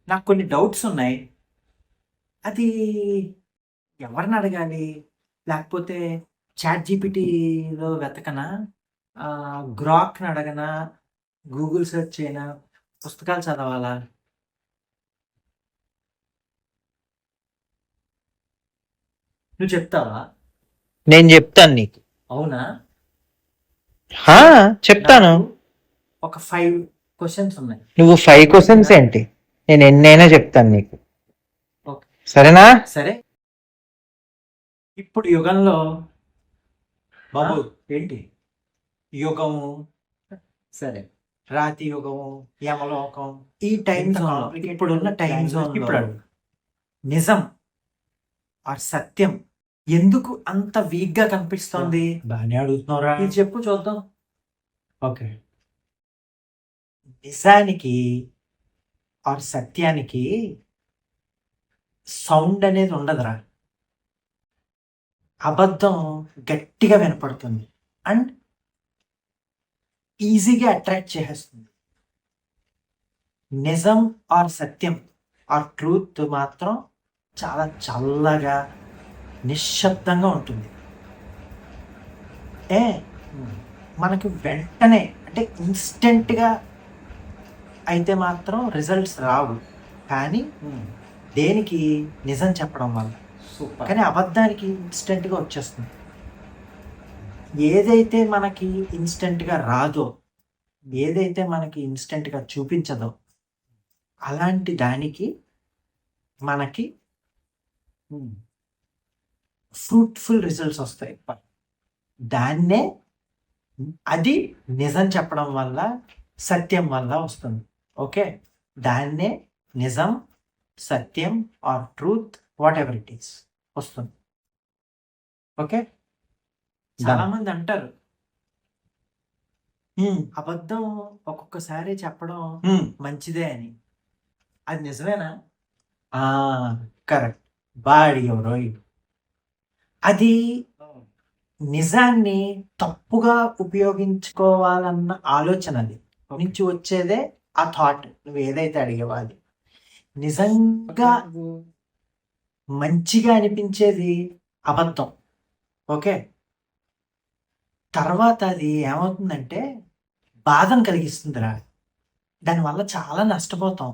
నాకు కొన్ని డౌట్స్ ఉన్నాయి. అది ఎవరిని అడగాలి? లేకపోతే చాట్ జీపీటీలో వెతకనా? గ్రాక్‌ని అడగనా? గూగుల్ సెర్చ్ చేయనా? పుస్తకాలు చదవాలా? నువ్వు చెప్తావా? నేను చెప్తాను నీకు. అవునా? హా, చెప్తాను. నాకు ఒక 5 క్వెషన్స్ ఉన్నాయి. నువ్వు 5 క్వశ్చన్స్ ఏంటి? నేను ఎన్నైనా చెప్తాను నీకు. ఓకే. సరేనా? సరే. ఇప్పుడు యుగంలో బాబు ఏంటి? యుగము సరే. రాతి యుగము, యమలోకం ఈ టైం జోన్‌లో ఇప్పుడున్న టైం జోన్‌లో ఇప్పుడు నిజం ఆర్ సత్యం ఎందుకు అంత వీక్‌గా కనిపిస్తోంది? బాగానే అడుగుతున్నారా? ఇది చెప్పు చూద్దాం. ఓకే. నిజానికి ఆర్ సత్యానికి సౌండ్ అనేది ఉండదురా. అబద్ధం గట్టిగా వినపడుతుంది అండ్ ఈజీగా అట్రాక్ట్ చేసేస్తుంది. నిజం ఆర్ సత్యం ఆర్ ట్రూత్ మాత్రం చాలా చల్లగా నిశ్శబ్దంగా ఉంటుంది. మనకి వెంటనే అంటే ఇన్స్టెంట్గా అయితే మాత్రం రిజల్ట్స్ రావు. కానీ దేనికి? నిజం చెప్పడం వల్ల. కానీ అబద్ధానికి ఇన్స్టెంట్గా వచ్చేస్తుంది. ఏదైతే మనకి ఇన్స్టెంట్గా రాదో, ఏదైతే మనకి ఇన్స్టెంట్గా చూపించదో అలాంటి దానికి మనకి ఫ్రూట్ఫుల్ రిజల్ట్స్ వస్తాయి. దాన్నే అది నిజం చెప్పడం వల్ల, సత్యం వల్ల వస్తుంది. ఓకే, దాన్నే నిజం, సత్యం or truth whatever it is వస్తుంది. ఓకే, చాలా మంది అంటారు అబద్ధం ఒక్కొక్కసారి చెప్పడం మంచిదే అని. అది నిజమేనా? కరెక్ట్, బాడీ ఎవరో అది నిజాన్ని తప్పుగా ఉపయోగించుకోవాలన్న ఆలోచన అది నుంచి వచ్చేదే ఆ థాట్. నువ్వు ఏదైతే అడిగేవాది నిజంగా మంచిగా అనిపించేది అబద్ధం. ఓకే, తర్వాత అది ఏమవుతుందంటే బాధను కలిగిస్తుందిరా. దానివల్ల చాలా నష్టపోతాం,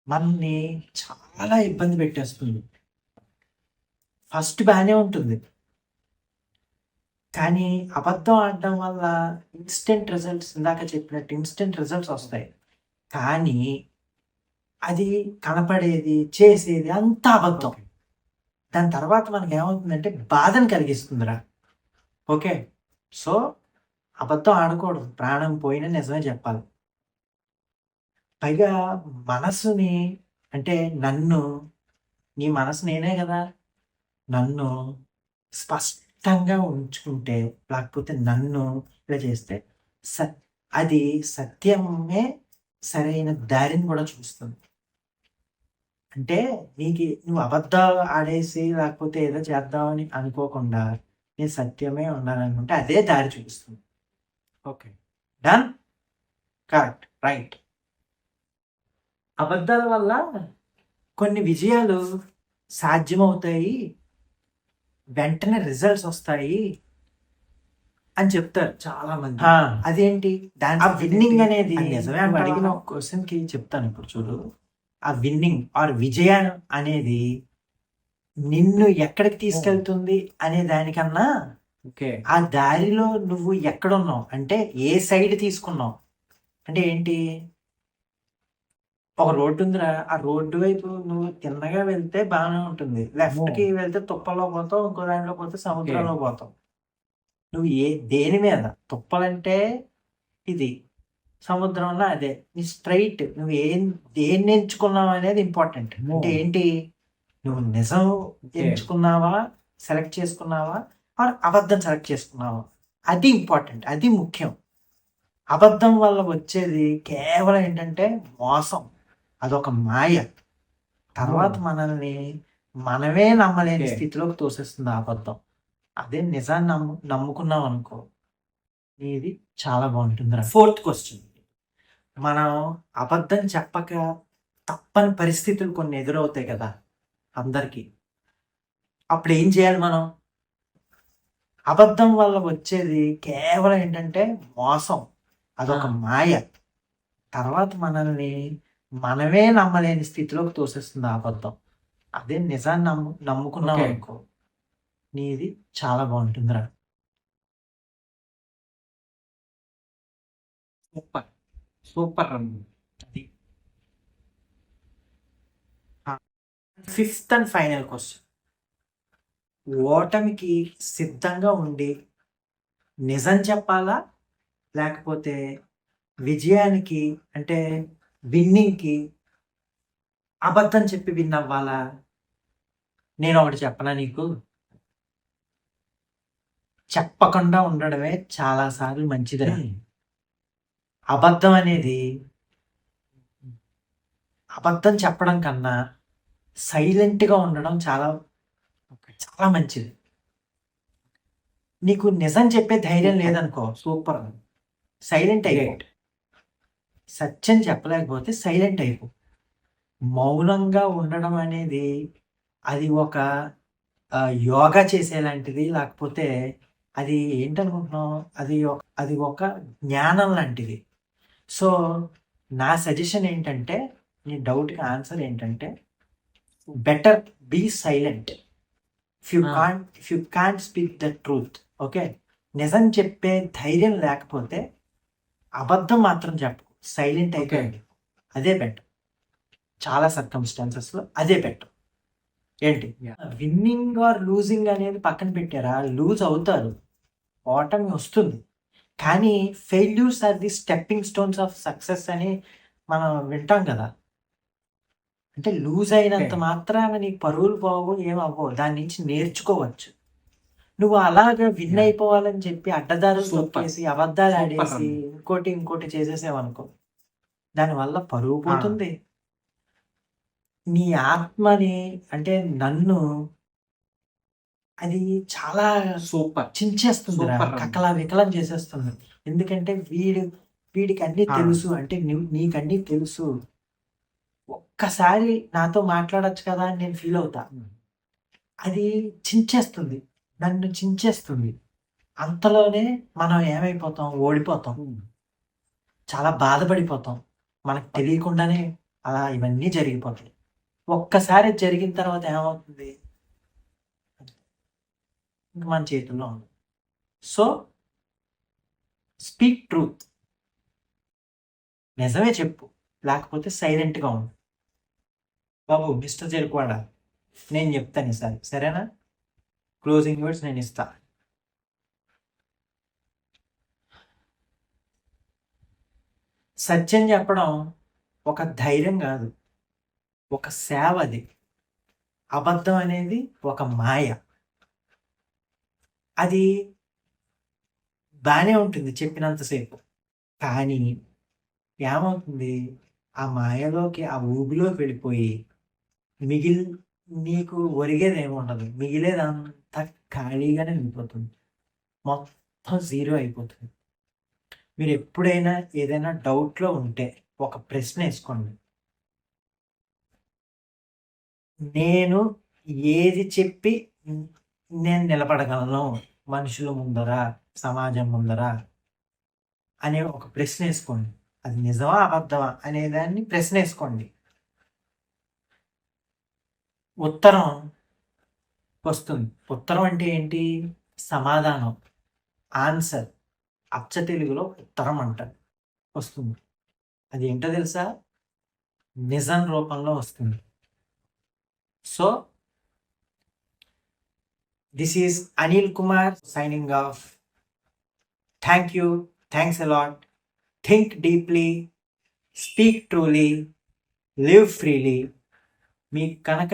మనల్ని చాలా ఇబ్బంది పెట్టేస్తుంది. ఫస్ట్ బాగానే ఉంటుంది, కానీ అబద్ధం ఆడడం వల్ల ఇన్స్టెంట్ రిజల్ట్స్, ఇందాక చెప్పినట్టు ఇన్స్టెంట్ రిజల్ట్స్ వస్తాయి. కానీ అది కనపడేది, చేసేది అంతా అబద్ధం. దాని తర్వాత మనకి ఏమవుతుందంటే బాధను కలిగిస్తుందిరా. ఓకే, సో అబద్ధం ఆడకూడదు. ప్రాణం పోయినా నిజమే చెప్పాలి. పైగా మనసుని, అంటే నన్ను, నీ మనసు నేనే కదా, నన్ను స్పష్టంగా ఉంచుకుంటే, లేకపోతే నన్ను ఇలా చేస్తే అది సత్యమే సరైన దారిని కూడా చూస్తుంది. అంటే నువ్వు అబద్ధాలు ఆడేసి లేకపోతే ఏదో చేద్దామని అనుకోకుండా నేను సత్యమే ఉండాలనుకుంటే అదే దారి చూపిస్తుంది. Okay, done, correct, right. అబద్ధాల వల్ల కొన్ని విజయాలు సాధ్యమవుతాయి, వెంటనే రిజల్ట్స్ వస్తాయి అని చెప్తారు చాలా మంది. అదేంటి? ఆ విన్నింగ్ అనేది నిజమే. అడిగిన ఒక క్వశ్చన్ కి చెప్తాను ఇప్పుడు చూడు. ఆ విన్నింగ్ ఆర్ విజయం అనేది నిన్ను ఎక్కడికి తీసుకెళ్తుంది అనే దానికన్నా ఆ దారిలో నువ్వు ఎక్కడున్నావు, అంటే ఏ సైడ్ తీసుకున్నావు. అంటే ఏంటి? ఒక రోడ్డు ఉందిరా, ఆ రోడ్డు వైపు నువ్వు తిన్నగా వెళ్తే బాగానే ఉంటుంది. లెఫ్ట్ కి వెళ్తే తుప్పల్లో పోతావు, ఇంకో దాంట్లో పోతే సముద్రంలో పోతావు. నువ్వు దేని మీద? తుప్పలంటే ఇది, సముద్రంలో అదే. నీ స్ట్రైట్ నువ్వు దేన్ని ఎంచుకున్నావు అనేది ఇంపార్టెంట్. అంటే ఏంటి? నువ్వు నిజం ఎంచుకున్నావా, సెలెక్ట్ చేసుకున్నావా, ఆర్ అబద్ధం సెలెక్ట్ చేసుకున్నావా, అది ఇంపార్టెంట్, అది ముఖ్యం. అబద్ధం వల్ల వచ్చేది కేవలం ఏంటంటే మోసం, అదొక మాయ. తర్వాత మనల్ని మనమే నమ్మలేని స్థితిలోకి తోసేస్తుంది ఆ అబద్ధం. అదే నిజాన్ని నమ్ముకున్నాం అనుకో, ఇది చాలా బాగుంటుంది. 4th క్వశ్చన్, మనం అబద్ధం చెప్పక తప్పని పరిస్థితులు కొన్ని ఎదురవుతాయి కదా అందరికీ. అప్పుడు ఏం చేయాలి మనం? అబద్ధం వల్ల వచ్చేది కేవలం ఏంటంటే మోసం. అదొక మాయ. తర్వాత మనల్ని మనమే నమ్మలేని స్థితిలోకి తోసేస్తుంది ఆ అబద్ధం. అదే నిజాన్ని నమ్ముకున్నాం అనుకో, నీది చాలా బాగుంటుందిరా. సూపర్ సూపర్ అది 5th అండ్ ఫైనల్ క్వశ్చన్. ఓటమికి సిద్ధంగా ఉండి నిజం చెప్పాలా, లేకపోతే విజయానికి అంటే విన్నింగ్కి అబద్ధం చెప్పి విన్ అవ్వాలా? నేను ఒకటి చెప్పనా నీకు? చెప్పకుండా ఉండడమే చాలాసార్లు మంచిదిరా. అబద్ధం అనేది అబద్ధం చెప్పడం కన్నా సైలెంట్గా ఉండడం చాలా చాలా మంచిది. నీకు నిజం చెప్పే ధైర్యం లేదనుకో, సూపర్ సైలెంట్ అయిపో. సత్యం చెప్పలేకపోతే సైలెంట్ అయిపో. మౌనంగా ఉండడం అనేది అది ఒక యోగా చేసేలాంటిది, లేకపోతే అది ఏంటనుకుంటున్నాం, అది ఒక జ్ఞానం లాంటిది. సో నా సజెషన్ ఏంటంటే, నీ డౌట్కి ఆన్సర్ ఏంటంటే, better be silent if you can't speak the truth. Okay, నిజం చెప్పే ధైర్యం లేకపోతే అబద్ధం మాత్రం చెప్పు, సైలెంట్ అయిపోయింది. అదే బెటర్. చాలా సర్కమ్స్టాన్సెస్లో అదే బెటర్. ఏంటి, విన్నింగ్ ఆర్ లూజింగ్ అనేది పక్కన పెట్టారా, లూజ్ అవుతారు, ఓటమి వస్తుంది. కానీ failures are the stepping stones of success అని మనం వింటాం కదా. అంటే లూజ్ అయినంత మాత్రాన నీకు పరువులు పోవు, ఏమవ్వవు, దాని నుంచి నేర్చుకోవచ్చు. నువ్వు అలాగా విన్ అయిపోవాలని చెప్పి అడ్డదారులు తొక్కేసి అబద్ధాలు ఆడేసి ఇంకోటి చేసేసావనుకో, దానివల్ల పరువు పోతుంది. నీ ఆత్మని అంటే నన్ను అది చాలా సూపర్ చించేస్తుంది, కక్కలా వికలం చేసేస్తుంది. ఎందుకంటే వీడికి అన్నీ తెలుసు, అంటే నీకు అన్నీ తెలుసు, ఒక్కసారి నాతో మాట్లాడొచ్చు కదా అని నేను ఫీల్ అవుతా. అది చించేస్తుంది, నన్ను చించేస్తుంది. అంతలోనే మనం ఏమైపోతాం, ఓడిపోతాం, చాలా బాధపడిపోతాం. మనకు తెలియకుండానే అలా ఇవన్నీ జరిగిపోతాయి. ఒక్కసారి జరిగిన తర్వాత ఏమవుతుంది, ఇంక మన చేతుల్లో ఉంది. సో స్పీక్ ట్రూత్, నిజమే చెప్పు, లేకపోతే సైలెంట్గా ఉండు. బాబు మిస్టర్ చెరుకువాడ, నేను చెప్తాను ఈసారి, సరేనా? క్లోజింగ్ వర్డ్స్ నేను ఇస్తా. సత్యం చెప్పడం ఒక ధైర్యం కాదు, ఒక సేవ. అది అబద్ధం అనేది ఒక మాయ. అది బాగానే ఉంటుంది చెప్పినంతసేపు, కానీ ఏమవుతుంది, ఆ మాయలోకి ఆ ఊబిలోకి వెళ్ళిపోయి నీకు ఒరిగేది ఏముండదు, మిగిలేదంతా ఖాళీగానే వెళ్ళిపోతుంది, మొత్తం జీరో అయిపోతుంది. మీరు ఎప్పుడైనా ఏదైనా డౌట్లో ఉంటే ఒక ప్రశ్న వేసుకోండి, నేను ఏది చెప్పి నేను నిలబడగలను మనుషుల ముందర, సమాజం ముందర అనే ఒక ప్రశ్న వేసుకోండి. అది నిజమా అబద్ధమా అనేదాన్ని ప్రశ్న వేసుకోండి. ఉత్తరం వస్తుంది. ఉత్తరం అంటే ఏంటి, సమాధానం, ఆన్సర్. అచ్చ తెలుగులో ఉత్తరం అంటారు, వస్తుంది. అది ఏంటో తెలుసా, నిజం రూపంలో వస్తుంది. So this is Anil Kumar signing off. Thank you. Thanks a lot. Think deeply. Speak truly. Live freely. మీకు కనుక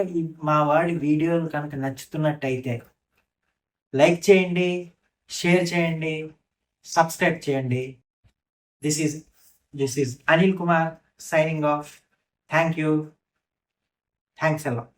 మా వాడి వీడియోలు కనుక నచ్చుతున్నట్టయితే లైక్ చేయండి, షేర్ చేయండి, సబ్స్క్రైబ్ చేయండి. This is Anil Kumar signing off. Thank you. Thanks a lot.